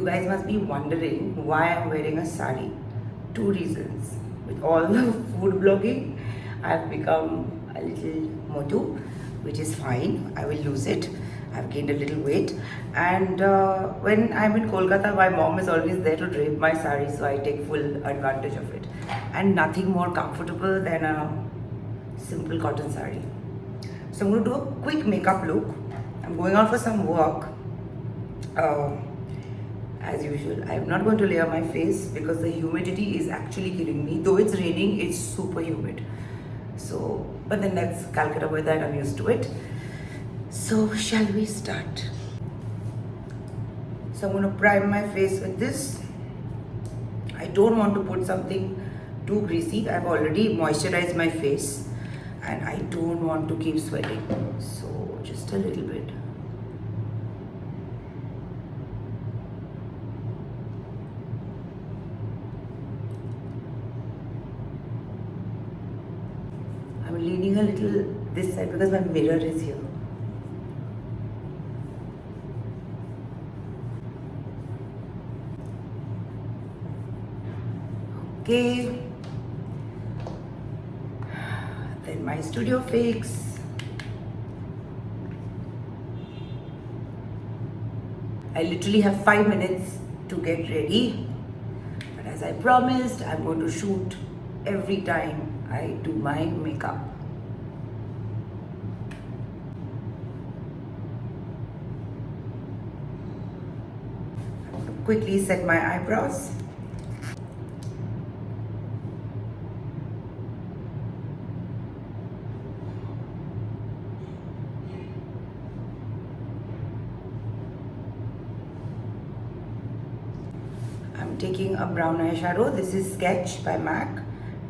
You guys must be wondering why I'm wearing a sari. Two reasons. With all the food blogging, I've become a little motu, which is fine. I will lose it. I've gained a little weight. And when I'm in Kolkata, my mom is always there to drape my sari, so I take full advantage of it. And nothing more comfortable than a simple cotton sari. So I'm going to do a quick makeup look. I'm going out for some work. As usual, I'm not going to layer my face because the humidity is actually killing me. Though it's raining, it's super humid. So, but then that's Calcutta weather and I'm used to it. So, shall we start? So, I'm going to prime my face with this. I don't want to put something too greasy. I've already moisturized my face and I don't want to keep sweating. So, just a little bit. I'm leaning a little this side because my mirror is here. Okay. Then my studio fix. I literally have 5 minutes to get ready. But as I promised, I'm going to shoot every time I do my makeup. I'm going to quickly set my eyebrows. I'm taking a brown eyeshadow. This is Sketch by M.A.C.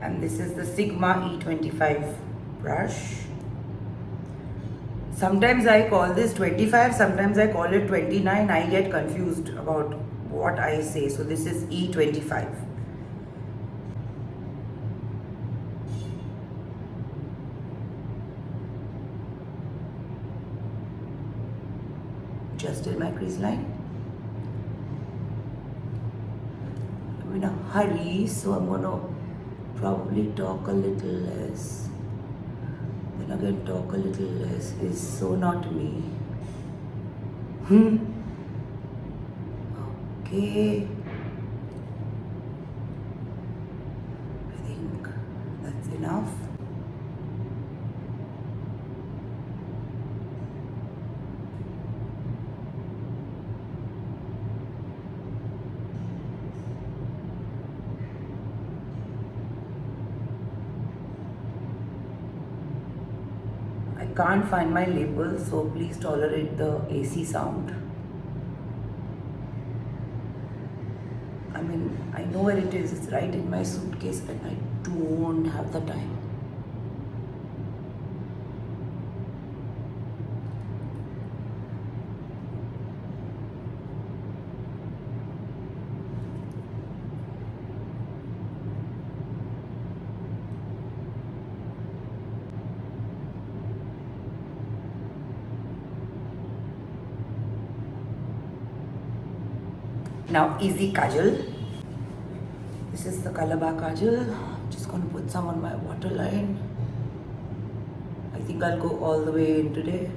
and this is the Sigma E25 brush. Sometimes I call this 25, sometimes I call it 29. I get confused about what I say. So this is E25. Just in my crease line. I'm in a hurry, so I'm gonna probably talk a little less. Then again, talk a little less is so not me. Okay. I think that's enough. I can't find my label, so please tolerate the AC sound. I mean, I know where it is, it's right in my suitcase and I don't have the time. Now easy Kajal. This is the Colorbar Kajal. I'm just going to put some on my waterline. I think I'll go all the way in today.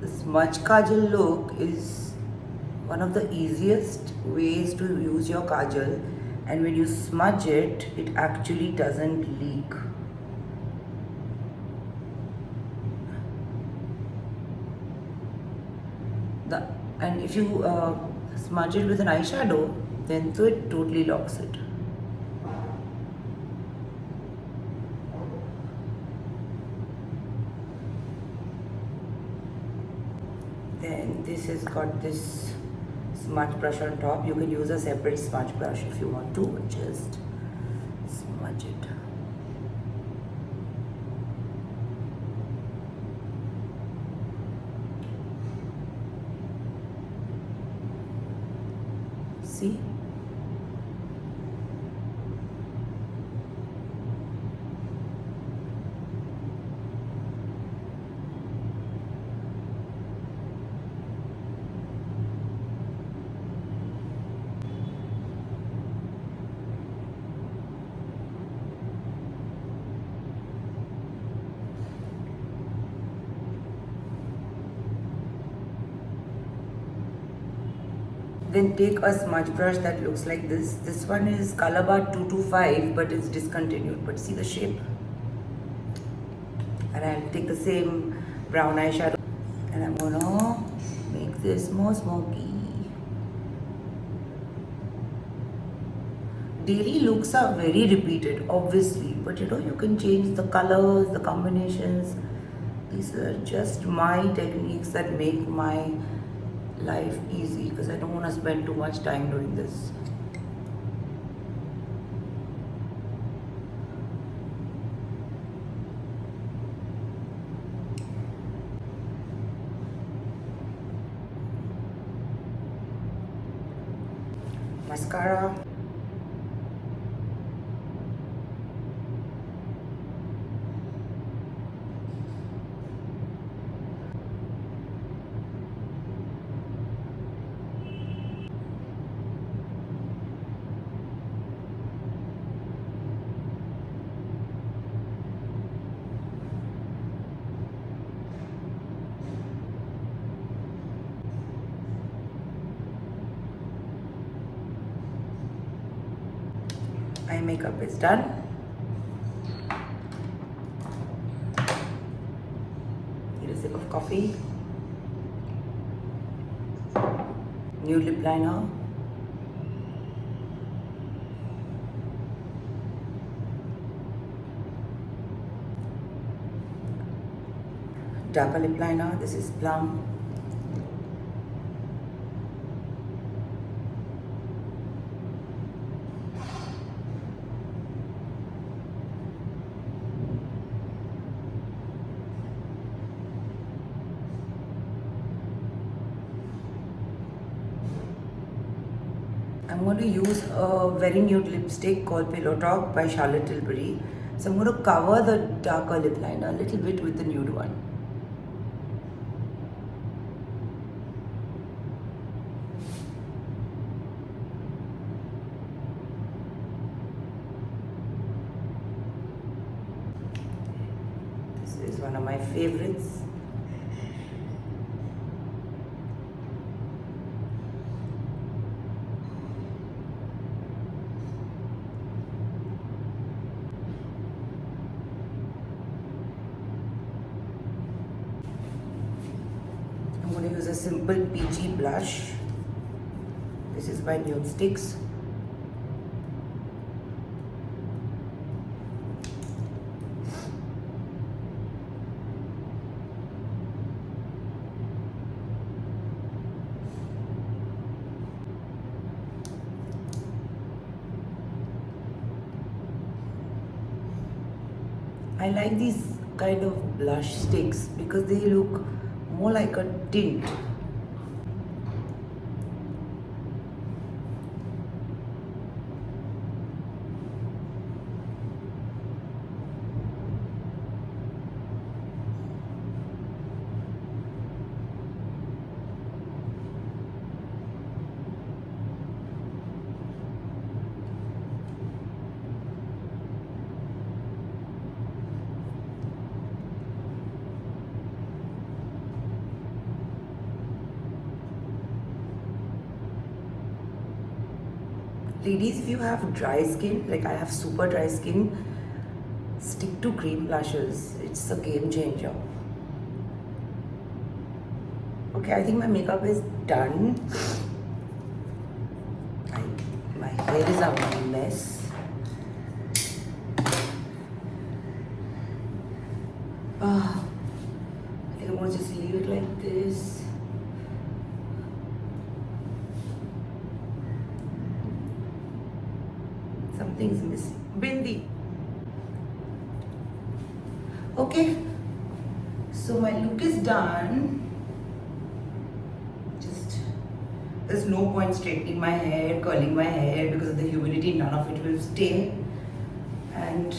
The smudge Kajal look is one of the easiest ways to use your Kajal, and when you smudge it, it actually doesn't leak. And if you smudge it with an eyeshadow, then so it totally locks it. Then this has got this smudge brush on top. You can use a separate smudge brush if you want to, just smudge it. See? Then take a smudge brush that looks like this. This one is Colorbar 225, but it's discontinued. But see the shape? And I'll take the same brown eyeshadow and I'm gonna make this more smoky. Daily looks are very repeated, obviously, but you know, you can change the colors, the combinations. These are just my techniques that make my life easy because I don't want to spend too much time doing this. Mascara. Eye makeup is done. Need a sip of coffee. New lip liner. Darker lip liner. This is Plum. I'm going to use a very nude lipstick called Pillow Talk by Charlotte Tilbury. So I'm going to cover the darker lip liner a little bit with the nude one. This is one of my favorites. I'm going to use a simple peachy blush. This is by Nudestix. I like these kind of blush sticks because they look more like a tint. Ladies, if you have dry skin, like I have super dry skin, stick to cream blushes. It's a game changer. Okay, I think my makeup is done. My hair is a mess. I think I'm going to just leave it like this. Something's missing. Bindi. Okay. So my look is done. There's no point straightening my hair, curling my hair because of the humidity. None of it will stay. And